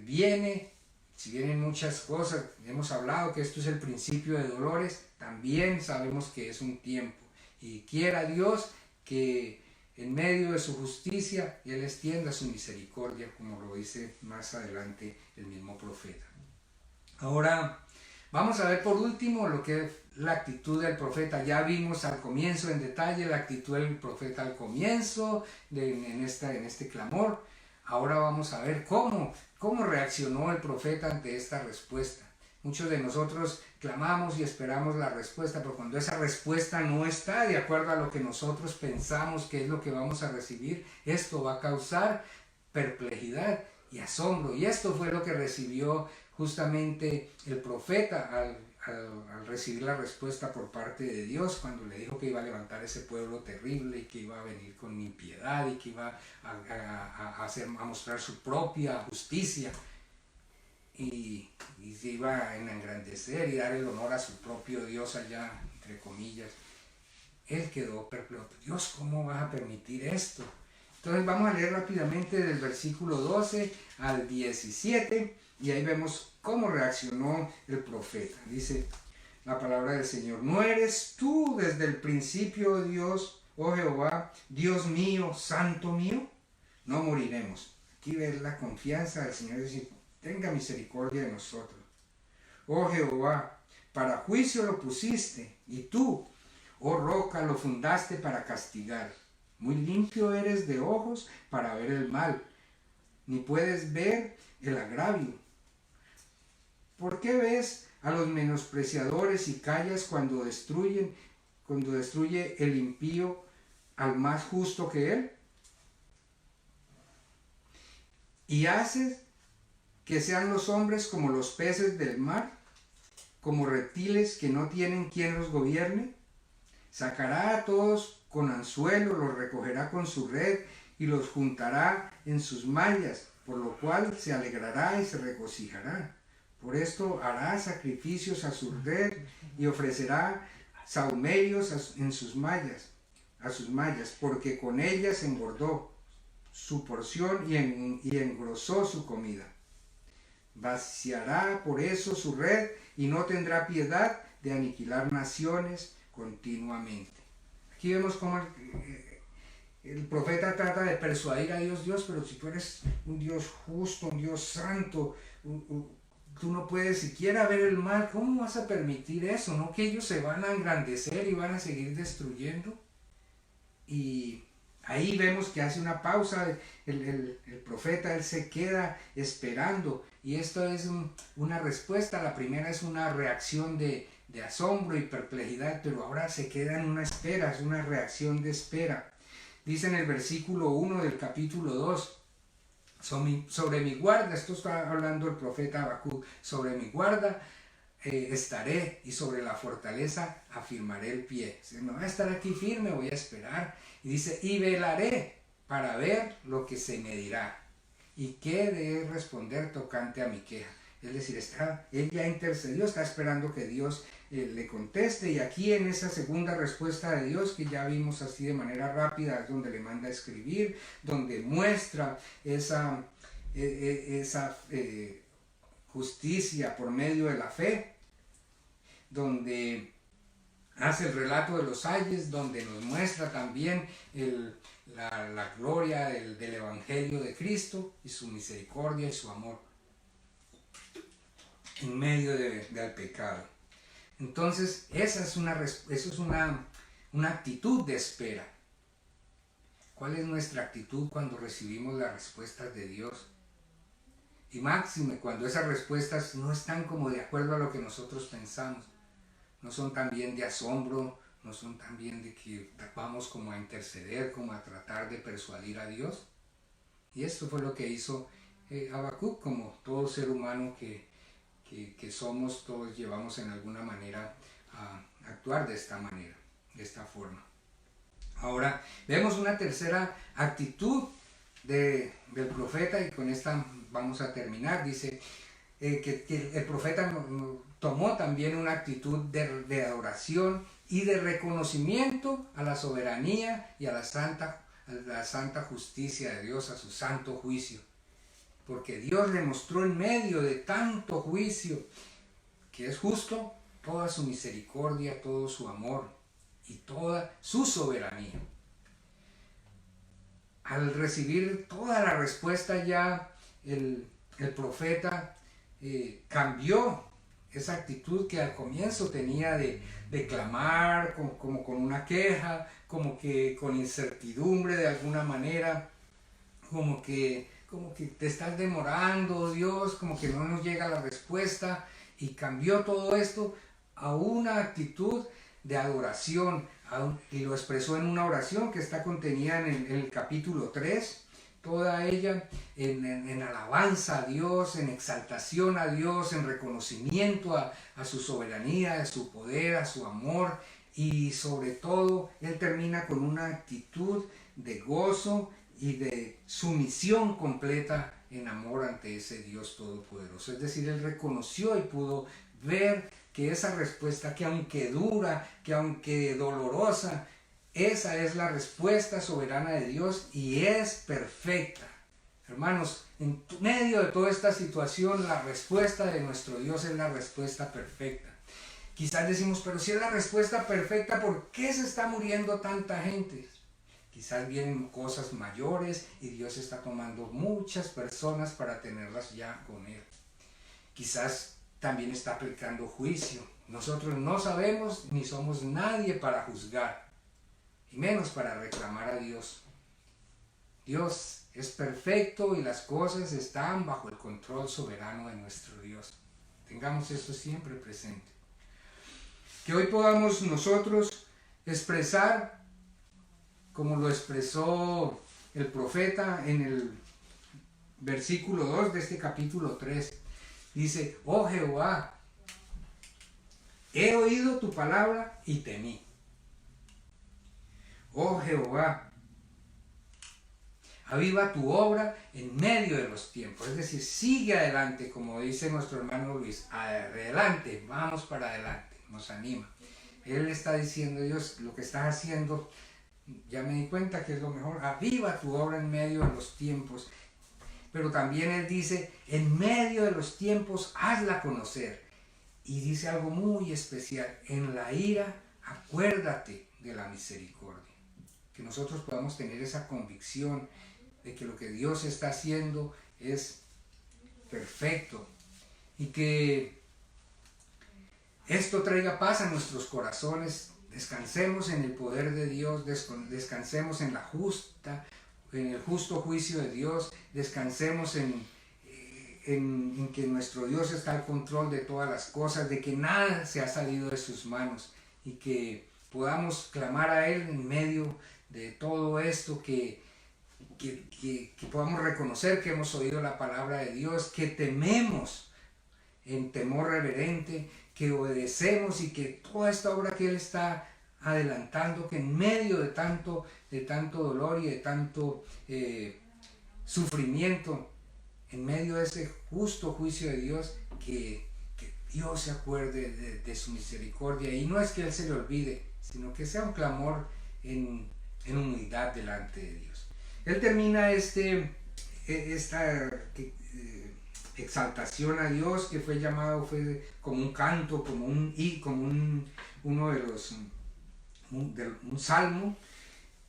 viene, si vienen muchas cosas, hemos hablado que esto es el principio de dolores, también sabemos que es un tiempo. Y quiera Dios que en medio de su justicia Él extienda su misericordia, como lo dice más adelante el mismo profeta. Ahora vamos a ver por último lo que es la actitud del profeta. Ya vimos al comienzo en detalle la actitud del profeta al comienzo en este clamor. Ahora vamos a ver cómo reaccionó el profeta ante esta respuesta. Muchos de nosotros clamamos y esperamos la respuesta, pero cuando esa respuesta no está de acuerdo a lo que nosotros pensamos que es lo que vamos a recibir, esto va a causar perplejidad y asombro. Y esto fue lo que recibió justamente el profeta al recibir la respuesta por parte de Dios, cuando le dijo que iba a levantar ese pueblo terrible y que iba a venir con impiedad y que iba a mostrar su propia justicia y se iba a engrandecer y dar el honor a su propio Dios allá, entre comillas. Él quedó perplejo. Dios, ¿cómo vas a permitir esto? Entonces vamos a leer rápidamente del versículo 12 al 17 y ahí vemos cómo reaccionó el profeta. Dice la palabra del Señor: ¿no eres tú desde el principio, Dios, oh Jehová, Dios mío, santo mío? No moriremos. Aquí ves la confianza del Señor, es decir, tenga misericordia de nosotros. Oh Jehová, para juicio lo pusiste, y tú, oh roca, lo fundaste para castigar. Muy limpio eres de ojos para ver el mal, ni puedes ver el agravio. ¿Por qué ves a los menospreciadores y callas cuando destruye el impío al más justo que él? Y haces que sean los hombres como los peces del mar, como reptiles que no tienen quien los gobierne. Sacará a todos con anzuelo, los recogerá con su red y los juntará en sus mallas, por lo cual se alegrará y se regocijará. Por esto hará sacrificios a su red y ofrecerá sahumerios en sus mallas, porque con ellas engordó su porción y engrosó su comida. Vaciará por eso su red y no tendrá piedad de aniquilar naciones continuamente. Aquí vemos cómo el profeta trata de persuadir a Dios, pero si tú eres un Dios justo, un Dios santo, tú no puedes siquiera ver el mal, ¿cómo vas a permitir eso? ¿No que ellos se van a engrandecer y van a seguir destruyendo? Y ahí vemos que hace una pausa, el profeta, él se queda esperando, y esto es una respuesta. La primera es una reacción de asombro y perplejidad, pero ahora se queda en una espera, es una reacción de espera. Dice en el versículo 1 del capítulo 2, sobre mi guarda, esto está hablando el profeta Habacuc, sobre mi guarda estaré, y sobre la fortaleza afirmaré el pie. No voy a estar aquí firme, voy a esperar. Y dice, y velaré para ver lo que se me dirá, y qué de responder tocante a mi queja. Es decir, él ya intercedió, está esperando que Dios le conteste, y aquí en esa segunda respuesta de Dios, que ya vimos así de manera rápida, es donde le manda a escribir, donde muestra esa justicia por medio de la fe, donde hace el relato de los ayes, donde nos muestra también la gloria del Evangelio de Cristo y su misericordia y su amor en medio del pecado. Entonces, eso es una actitud de espera. ¿Cuál es nuestra actitud cuando recibimos las respuestas de Dios? Y máxime, cuando esas respuestas no están como de acuerdo a lo que nosotros pensamos, no son tan bien de asombro, no son tan bien de que vamos como a interceder, como a tratar de persuadir a Dios. Y esto fue lo que hizo Habacuc, como todo ser humano que somos, todos llevamos en alguna manera a actuar de esta manera, de esta forma. Ahora vemos una tercera actitud del profeta, y con esta vamos a terminar. Dice que el profeta tomó también una actitud de adoración y de reconocimiento a la soberanía y a la santa justicia de Dios, a su santo juicio. Porque Dios le mostró en medio de tanto juicio que es justo, toda su misericordia, todo su amor y toda su soberanía. Al recibir toda la respuesta, ya el profeta cambió esa actitud que al comienzo tenía de clamar como con una queja, como que con incertidumbre de alguna manera, como que te estás demorando, Dios, como que no nos llega la respuesta, y cambió todo esto a una actitud de adoración, y lo expresó en una oración que está contenida en el capítulo 3, toda ella en alabanza a Dios, en exaltación a Dios, en reconocimiento a su soberanía, a su poder, a su amor, y sobre todo él termina con una actitud de gozo y de sumisión completa en amor ante ese Dios todopoderoso. Es decir, él reconoció y pudo ver que esa respuesta, que aunque dura, que aunque dolorosa, esa es la respuesta soberana de Dios y es perfecta. Hermanos, en medio de toda esta situación, la respuesta de nuestro Dios es la respuesta perfecta. Quizás decimos, pero si es la respuesta perfecta, ¿por qué se está muriendo tanta gente? Quizás vienen cosas mayores y Dios está tomando muchas personas para tenerlas ya con Él. Quizás también está aplicando juicio. Nosotros no sabemos ni somos nadie para juzgar, y menos para reclamar a Dios. Dios es perfecto y las cosas están bajo el control soberano de nuestro Dios. Tengamos esto siempre presente. Que hoy podamos nosotros expresar, como lo expresó el profeta en el versículo 2 de este capítulo 3. Dice, oh Jehová, he oído tu palabra y temí. Oh Jehová, aviva tu obra en medio de los tiempos. Es decir, sigue adelante, como dice nuestro hermano Luis, adelante, vamos para adelante, nos anima. Él está diciendo, Dios, lo que estás haciendo, ya me di cuenta que es lo mejor, aviva tu obra en medio de los tiempos. Pero también él dice, en medio de los tiempos, hazla conocer Y dice algo muy especial: en la ira, acuérdate de la misericordia. Que nosotros podamos tener esa convicción de que lo que Dios está haciendo es perfecto y que esto traiga paz a nuestros corazones. Descansemos en el poder de Dios, descansemos en el justo juicio de Dios, descansemos en que nuestro Dios está al control de todas las cosas, de que nada se ha salido de sus manos, y que podamos clamar a Él en medio de todo esto, que podamos reconocer que hemos oído la palabra de Dios, que tememos en temor reverente, que obedecemos, y que toda esta obra que Él está adelantando, que en medio de tanto dolor y de tanto sufrimiento, en medio de ese justo juicio de Dios, que Dios se acuerde de su misericordia, y no es que Él se le olvide, sino que sea un clamor en humildad delante de Dios. Él termina esta exaltación a Dios, que fue como un canto, como uno de los un salmo,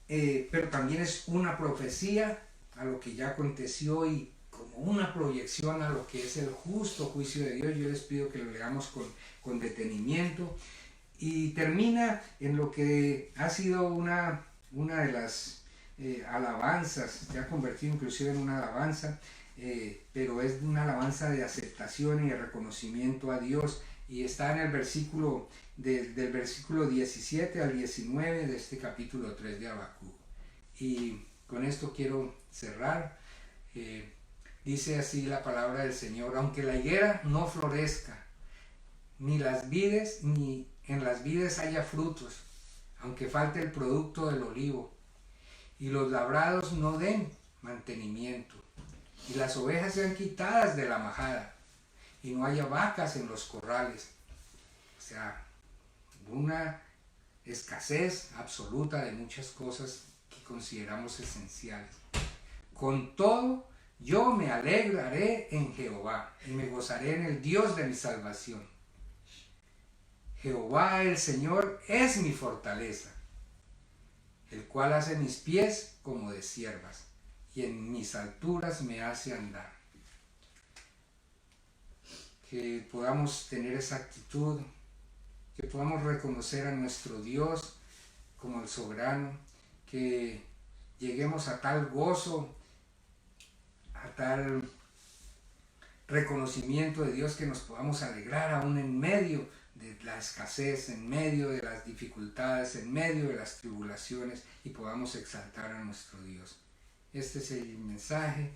pero también es una profecía a lo que ya aconteció, y como una proyección a lo que es el justo juicio de Dios. Yo les pido que lo leamos con detenimiento, y termina en lo que ha sido una de las alabanzas, ya convertido inclusive en una alabanza, pero es una alabanza de aceptación y de reconocimiento a Dios, y está en el versículo del versículo 17 al 19 de este capítulo 3 de Habacuc. Y con esto quiero cerrar. Dice así la palabra del Señor: aunque la higuera no florezca, ni en las vides haya frutos, aunque falte el producto del olivo, y los labrados no den mantenimiento, y las ovejas sean quitadas de la majada, y no haya vacas en los corrales. O sea, una escasez absoluta de muchas cosas que consideramos esenciales. Con todo, yo me alegraré en Jehová, y me gozaré en el Dios de mi salvación. Jehová el Señor es mi fortaleza, el cual hace mis pies como de ciervas, y en mis alturas me hace andar. Que podamos tener esa actitud, que podamos reconocer a nuestro Dios como el soberano, que lleguemos a tal gozo, a tal reconocimiento de Dios, que nos podamos alegrar aún en medio de la escasez, en medio de las dificultades, en medio de las tribulaciones, y podamos exaltar a nuestro Dios. Este es el mensaje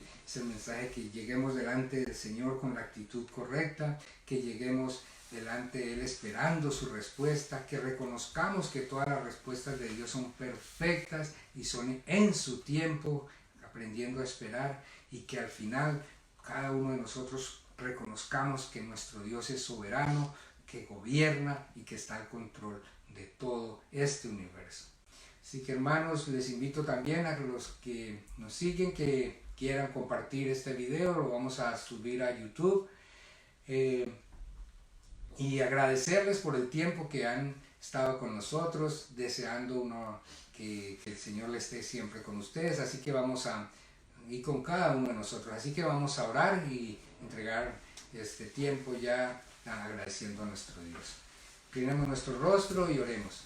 que lleguemos delante del Señor con la actitud correcta, que lleguemos delante de Él esperando su respuesta, que reconozcamos que todas las respuestas de Dios son perfectas y son en su tiempo, aprendiendo a esperar, y que al final cada uno de nosotros reconozcamos que nuestro Dios es soberano, que gobierna y que está al control de todo este universo. Así que, hermanos, les invito también a los que nos siguen, que quieran compartir este video, lo vamos a subir a YouTube, y agradecerles por el tiempo que han estado con nosotros, deseando que el Señor le esté siempre con ustedes. Así que y con cada uno de nosotros, así que vamos a orar y entregar este tiempo ya agradeciendo a nuestro Dios. Inclinemos nuestro rostro y oremos.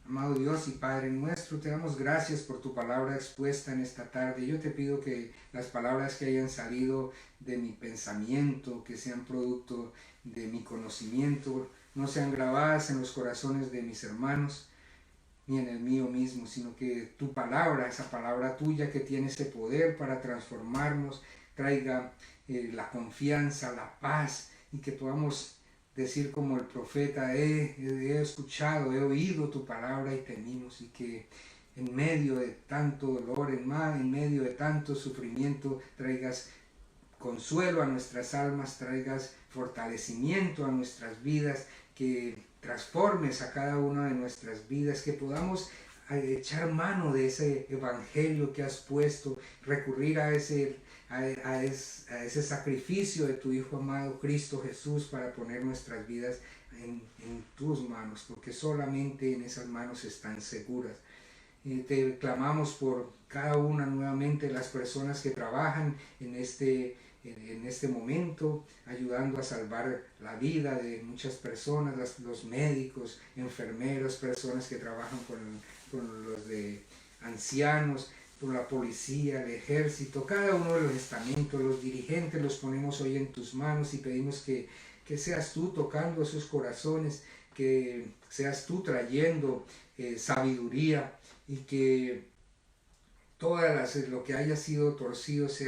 Amado Dios y Padre nuestro, te damos gracias por tu palabra expuesta en esta tarde. Yo te pido que las palabras que hayan salido de mi pensamiento, que sean producto de mi conocimiento, no sean grabadas en los corazones de mis hermanos, ni en el mío mismo, sino que tu palabra, esa palabra tuya que tiene ese poder para transformarnos, traiga la confianza, la paz, y que podamos decir como el profeta: he escuchado, he oído tu palabra y temimos. Y que en medio de tanto dolor, en medio de tanto sufrimiento, traigas consuelo a nuestras almas, traigas fortalecimiento a nuestras vidas, que transformes a cada una de nuestras vidas, que podamos a echar mano de ese evangelio que has puesto, recurrir a ese sacrificio de tu Hijo amado Cristo Jesús para poner nuestras vidas en tus manos, porque solamente en esas manos están seguras. Te clamamos por cada una nuevamente de las personas que trabajan en este momento, ayudando a salvar la vida de muchas personas, los médicos, enfermeros, personas que trabajan con los de ancianos, por la policía, el ejército, cada uno de los estamentos, los dirigentes, los ponemos hoy en tus manos y pedimos que seas tú tocando esos corazones, que seas tú trayendo sabiduría, y que lo que haya sido torcido sea